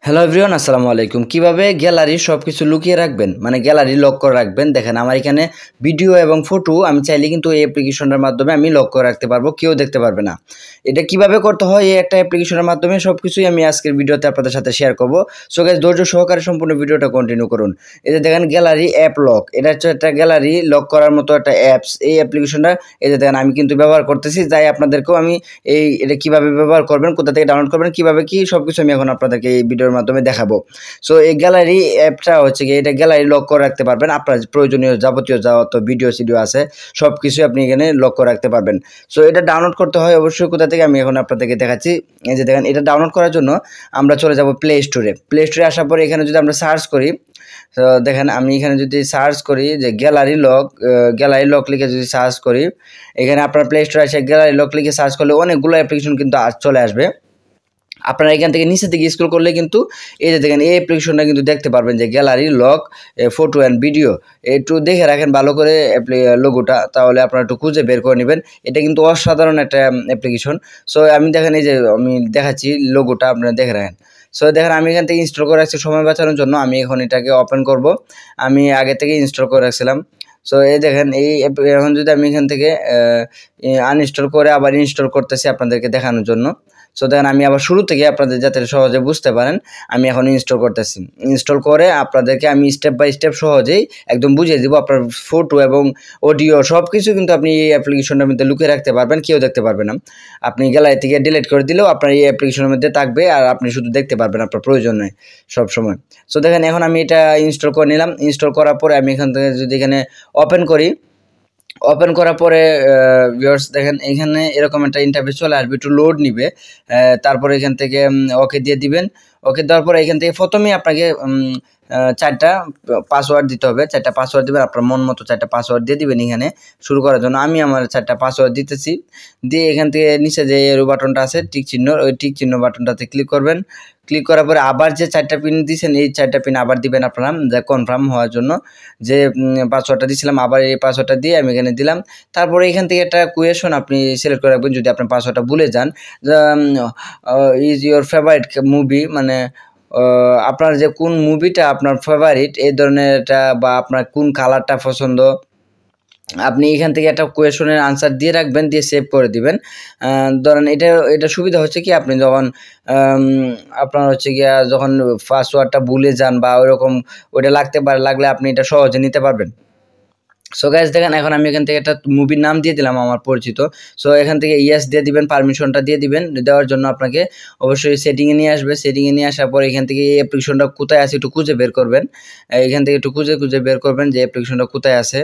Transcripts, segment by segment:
Hello everyone, আসসালামু আলাইকুম। কিভাবে গ্যালারি সবকিছু লুকিয়ে রাখবেন, মানে গ্যালারি লক করে রাখবেন। দেখেন আমার এখানে ভিডিও এবং ফটো আমি চাইলে কিন্তু এই অ্যাপ্লিকেশনটার মাধ্যমে আমি লক করে রাখতে পারবো, কেউ দেখতে পারবে না। এটা কিভাবে করতে হয়, এই একটা অ্যাপ্লিকেশনের মাধ্যমে সবকিছুই আমি আজকের ভিডিওতে আপনাদের সাথে শেয়ার করব। সো গাইস, ধৈর্য সহকারে সম্পূর্ণ ভিডিওটা কন্টিনিউ করুন। এই যে দেখেন গ্যালারি অ্যাপ লক, এটা হচ্ছে একটা গ্যালারি লক করার মতো একটা অ্যাপস। এই অ্যাপ্লিকেশনটা এই যে দেখেন আমি কিন্তু ব্যবহার করতেছি, তাই আপনাদেরকেও আমি এটা কিভাবে ব্যবহার করবেন, কোথা থেকে ডাউনলোড করবেন, কিভাবে কি সবকিছু আমি এখন আপনাদেরকে এই ভিডিওর মাধ্যমে দেখাবো। সো এই গ্যালারি অ্যাপটা হচ্ছে কি, এটা গ্যালারি লক করে রাখতে পারবেন। আপনার প্রয়োজনীয় যাবতীয় যত ভিডিও আছে সব কিছুই আপনি এখানে লক করে রাখতে পারবেন। সো এটা ডাউনলোড করতে হয় অবশ্যই কোথা থেকে, আমি এখন আপনাদেরকে দেখাচ্ছি। এই যে দেখেন, এটা ডাউনলোড করার জন্য আমরা চলে যাব প্লে স্টোরে। প্লে স্টোরে আসার পরে এখানে যদি আমরা সার্চ করি, তো দেখেন আমি এখানে যদি সার্চ করি যে গ্যালারি লক লিখে যদি সার্চ করি, এখানে আপনার প্লে স্টোরে এসে গ্যালারি লক লিখে সার্চ করলে অনেকগুলো অ্যাপ্লিকেশন কিন্তু চলে আসবে। আপনারা এখান থেকে নিচের দিকে স্ক্রল করলে কিন্তু এই যে দেখেন এই অ্যাপ্লিকেশনটা কিন্তু দেখতে পারবেন যে gallery lock photo and video. একটু দেখে রাখেন ভালো করে লোগোটা, তাহলে আপনারা একটু খুঁজে বের করে নেবেন। এটা কিন্তু অসাধারণ একটা অ্যাপ্লিকেশন। সো আমি দেখেন এই যে আমি দেখাচ্ছি লোগোটা, আপনারা দেখে রাখেন। সো দেখেন আমি এখান থেকে ইনস্টল করে রাখছি সময় বাঁচানোর জন্য। আমি এখন এটাকে ওপেন করব। আমি আগে থেকে ইনস্টল করে রাখছিলাম। সো এই দেখেন এখন যদি আমি এখান থেকে আনইনস্টল করে আবার ইনস্টল করতেছি আপনাদেরকে দেখানোর জন্য। সো দেখেন আমি আবার শুরু থেকে আপনাদের যাতে সহজে বুঝতে পারেন, আমি এখন ইনস্টল করতেছি। ইনস্টল করে আপনাদেরকে আমি স্টেপ বাই স্টেপ সহজেই একদম বুঝিয়ে দিব। আপনার ফটো এবং অডিও সব কিছু কিন্তু আপনি এই অ্যাপ্লিকেশনের মধ্যে লুকিয়ে রাখতে পারবেন, কেউ দেখতে পারবে না। আপনি গ্যালারি থেকে ডিলিট করে দিলেও আপনার এই অ্যাপ্লিকেশনের মধ্যে থাকবে, আর আপনি শুধু দেখতে পারবেন আপনার প্রয়োজনে সবসময়। সো দেখেন এখন আমি এটা ইনস্টল করে নিলাম। ইনস্টল করার পরে আমি এখান থেকে যদি এখানে ওপেন করি, ওপেন করার পরে ভিউয়ার্স দেখেন এখানে এরকম একটা ইন্টারফেস চলে আসবে, একটু লোড নিবে। তারপরে এখান থেকে ওকে দিয়ে দিবেন। ওকে দেওয়ার পরে এখান থেকে প্রথমেই আপনাকে 4টা পাসওয়ার্ড দিতে হবে। 4টা পাসওয়ার্ড দিবেন, আপনার মন মতো 4টা পাসওয়ার্ড দিয়ে দিবেন এখানে শুরু করার জন্য। আমি আমার 4টা পাসওয়ার্ড দিতেছি। দিয়ে এখান থেকে নিচে যে এরো বাটনটা আছে টিক চিহ্ন, ওই টিক চিহ্ন বাটনটাতে ক্লিক করবেন। ক্লিক করার পরে আবার যে 4টা পিন দিয়েছেন, এই 4টা পিন আবার দিবেন আপনারা, যে কনফার্ম হওয়ার জন্য। যে পাসওয়ার্ডটা দিয়েছিলাম আবার এই পাসওয়ার্ডটা দিয়ে আমি এখানে দিলাম। তারপরে এখান থেকে একটা কোয়েশন আপনি সিলেক্ট করে রাখবেন যদি আপনার পাসওয়ার্ডটা ভুলে যান। ইজ ইউর ফেভারিট মুভি, মানে আপনার যে কোন মুভিটা আপনার ফেভারিট এই ধরনের একটা, বা আপনার কোন কালারটা পছন্দ, আপনি এখান থেকে একটা কোয়েশনের আনসার দিয়ে রাখবেন, দিয়ে সেভ করে দিবেন। ধরেন এটা সুবিধা হচ্ছে কি, আপনি যখন আপনার হচ্ছে গিয়া যখন পাসওয়ার্ডটা ভুলে যান বা ওইরকম ওইটা লাগলে আপনি এটা সহজে নিতে পারবেন। সো গাইস দেখেন এখন আমি এখান থেকে একটা মুভির নাম দিয়ে দিলাম আমার পরিচিত। সো এখান থেকে ইয়েস দিয়ে দিবেন, পারমিশনটা দিয়ে দিবেন। দেওয়ার জন্য আপনাকে অবশ্যই সেটিংয়ে নিয়ে আসবে। সেটিংয়ে নিয়ে আসার পর এখান থেকে এই অ্যাপ্লিকেশনটা কোথায় আছে একটু খুঁজে বের করবেন। এখান থেকে একটু খুঁজে বের করবেন যে অ্যাপ্লিকেশনটা কোথায় আছে।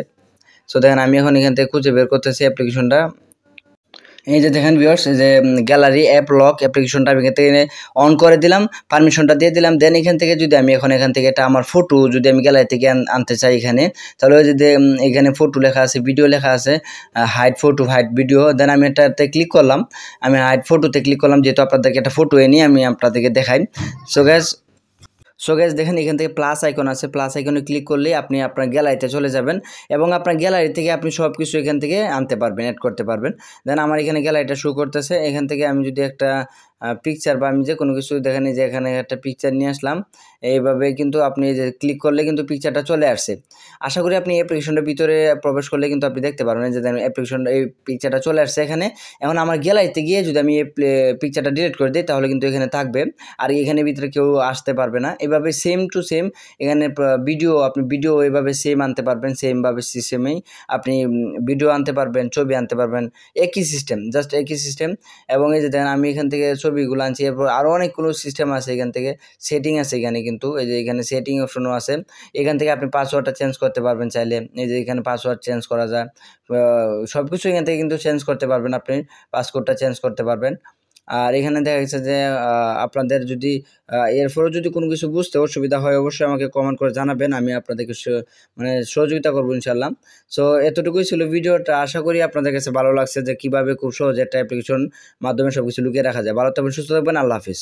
সো দেখেন আমি এখন এখান থেকে খুঁজে বের করতেছি অ্যাপ্লিকেশনটা। এই যে দেখেন ভিউয়ার্স, এই যে গ্যালারি অ্যাপ লক অ্যাপ্লিকেশনটা আমি এখান থেকে অন করে দিলাম, পারমিশনটা দিয়ে দিলাম। দেন এখান থেকে যদি আমি এখান থেকে এটা আমার ফটো যদি আমি গ্যালারি থেকে আনতে চাই এখানে, তাহলে ওই যে এখানে ফটো লেখা আছে, ভিডিও লেখা আছে, হাইড ফটো হাইড ভিডিও। দেন আমি এটাতে ক্লিক করলাম, আমি হাইড ফটোতে ক্লিক করলাম, যেহেতু আপনাদেরকে একটা ফটো এনে আমি আপনাদেরকে দেখাই। সো গাইস দেখেন এখান থেকে প্লাস আইকন আছে, প্লাস আইকনে ক্লিক করলেই আপনি আপনার গ্যালারিতে চলে যাবেন এবং আপনার গ্যালারি থেকে আপনি সব কিছু এখান থেকে আনতে পারবেন, অ্যাড করতে পারবেন। দেন আমার এখানে গ্যালারিটা শো করতেছে। এখান থেকে আমি যদি একটা পিকচার বা আমি যে কোনো কিছু দেখেন, যে এখানে একটা পিকচার নিয়ে আসলাম, এইভাবে কিন্তু আপনি যে ক্লিক করলে কিন্তু পিকচারটা চলে আসছে। আশা করি আপনি অ্যাপ্লিকেশনটার ভিতরে প্রবেশ করলে কিন্তু আপনি দেখতে পারবেন যে অ্যাপ্লিকেশনটা এই পিকচারটা চলে আসছে এখানে। এখন আমার গ্যালারিতে গিয়ে যদি আমি এই পিকচারটা ডিলিট করে দিই, তাহলে কিন্তু এখানে থাকবে, আর এখানে ভিতরে কেউ আসতে পারবে না। এভাবে সেম টু সেম এখানে আপনি ভিডিও এভাবে সেম আনতে পারবেন, সেমভাবে সিস্টেমেই আপনি ভিডিও আনতে পারবেন, ছবি আনতে পারবেন, একই সিস্টেম, জাস্ট একই সিস্টেম। এবং এই যে দেখেন আমি এখান থেকে ছবিগুলো আনছি, এরপর আরও অনেকগুলো সিস্টেম আছে। এখান থেকে সেটিং আছে এখানে, কিন্তু এই যে এখানে সেটিং অপশনও আছে। এখান থেকে আপনি পাসওয়ার্ডটা চেঞ্জ করতে পারবেন চাইলে। এই যে এখানে পাসওয়ার্ড চেঞ্জ করা যায়, সব কিছু এখান থেকে কিন্তু চেঞ্জ করতে পারবেন, আপনি পাসওয়ার্ডটা চেঞ্জ করতে পারবেন। আর এখানে দেখা গেছে যে আপনাদের যদি এরপরেও যদি কোনো কিছু বুঝতে অসুবিধা হয়, অবশ্যই আমাকে কমেন্ট করে জানাবেন, আমি আপনাদেরকে মানে সহযোগিতা করবো ইনশাল্লাহ। সো এতটুকুই ছিল ভিডিওটা। আশা করি আপনাদের কাছে ভালো লাগছে যে কীভাবে খুব সহজে একটা অ্যাপ্লিকেশন মাধ্যমে সব কিছু লুকিয়ে রাখা যায়। ভালো থাকবেন, সুস্থ থাকবেন, আল্লাহ হাফিজ।